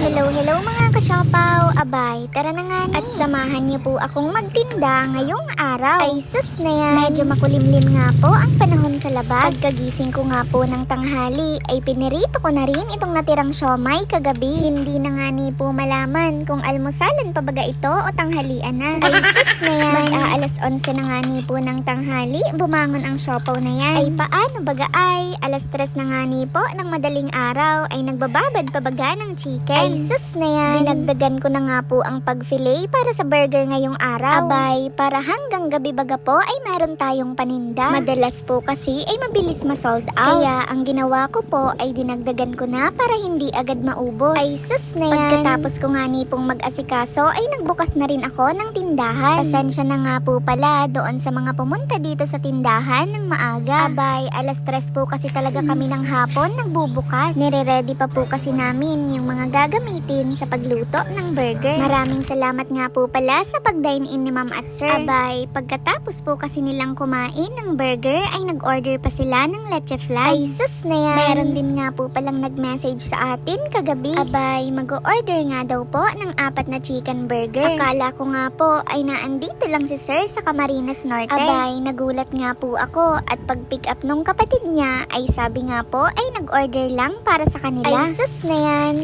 Hello mga kasyapaw! Abay, tara na nga ni. At samahan niyo po akong magtinda ngayong araw. Ay sus na yan. Medyo makulimlim nga po ang panahon sa labas. Pagkagising ko nga po ng tanghali, ay pinirito ko na rin itong natirang siomay kagabi. Hindi na nga ni po malaman kung almusalan pa baga ito o tanghalian na. Ay sus na yan. Mag-aalas 11 na nga ni po ng tanghali, bumangon ang siopaw na yan. Ay paano baga ay, alas 3 na nga ni po ng madaling araw ay nagbababad pa baga ng chicken. Ay sus na yan. Dinagdagan ko na nga po ang pag-fillet para sa burger ngayong araw. Abay, para hanggang gabi baga po ay meron tayong paninda. Madalas po kasi ay mabilis ma-sold out. Kaya ang ginawa ko po ay dinagdagan ko na para hindi agad maubos. Ay sus na yan. Pagkatapos ko nga ni pong mag-asikaso ay nagbukas na rin ako ng tindahan. Pasensya na nga po pala doon sa mga pumunta dito sa tindahan ng maaga. Abay, alas 3 po kasi talaga kami ng hapon nagbubukas. Nire-ready pa po kasi namin yung mga gagamitin sa pagluto ng burger. Maraming salamat nga po pala sa pag-dine in ni Ma'am at Sir. Abay, pagkatapos po kasi nilang kumain ng burger ay nag-order pa sila ng leche flan. Ay sus na yan. Meron din nga po palang nag-message sa atin kagabi. Abay, mag-order nga daw po ng 4 na chicken burger. Akala ko nga po ay naandito lang si Sir sa Camarines Norte. Abay, nagulat nga po ako at pag-pick up nung kapatid niya ay sabi nga po ay nag-order lang para sa kanila. Ay sus na yan.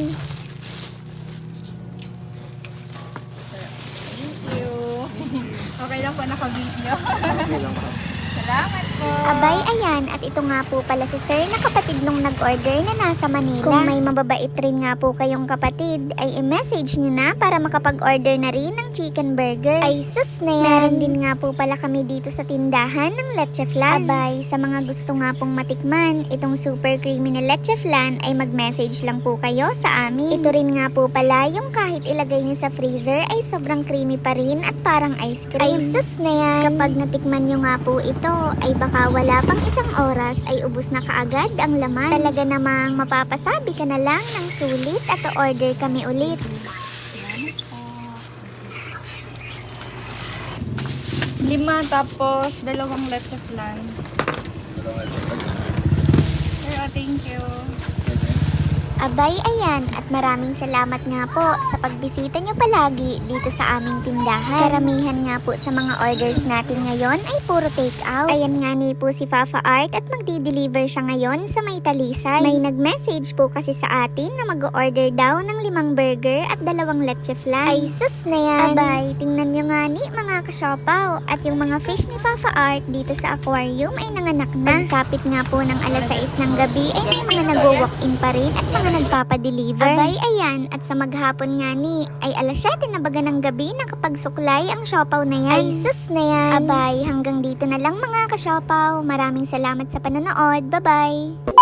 Thank you. Okay lang po naka-video. Salamat po. Abay, ayan. At ito nga po pala si Sir na kapatid nung nag-order na nasa Manila. Kung may mababait rin nga po kayong kapatid, ay i-message nyo na para makapag-order na rin ng chicken burger. Ay sus na yan. Meron din nga po pala kami dito sa tindahan ng leche flan. Abay, sa mga gusto nga pong matikman, itong super creamy na leche flan ay mag-message lang po kayo sa amin. Ito rin nga po pala yung kahit ilagay nyo sa freezer ay sobrang creamy pa rin at parang ice cream. Ay sus na yan. Kapag natikman nyo nga po ito, ay baka wala pang isang oras ay ubos na kaagad ang laman. Talaga namang mapapasabi ka na lang ng sulit at order kami ulit. 5 tapos 2 leche flan. Sir, thank you. Abay, ayan, at maraming salamat nga po sa pagbisita nyo palagi dito sa aming tindahan. Karamihan nga po sa mga orders natin ngayon ay puro take out. Ayan nga ni po si Fafa Art at magdi-deliver siya ngayon sa May Talisay. May nag-message po kasi sa atin na mag-order daw ng 5 burger at 2 leche flan. Ay sus na yan. Abay, tingnan nyo nga ni mga kasyopaw at yung mga fish ni Fafa Art dito sa aquarium ay nanganak na. Pagsapit nga po ng alas 6 ng gabi ay may mga nag-walk-in pa rin at mga nagpapadeliver. Abay, ayan, at sa maghapon nga ni, ay alas 7 na baga ng gabi nakapagsuklay ang siopaw na yan. Ay sus na yan. Abay, hanggang dito na lang mga kasyopaw. Maraming salamat sa panonood. Bye-bye!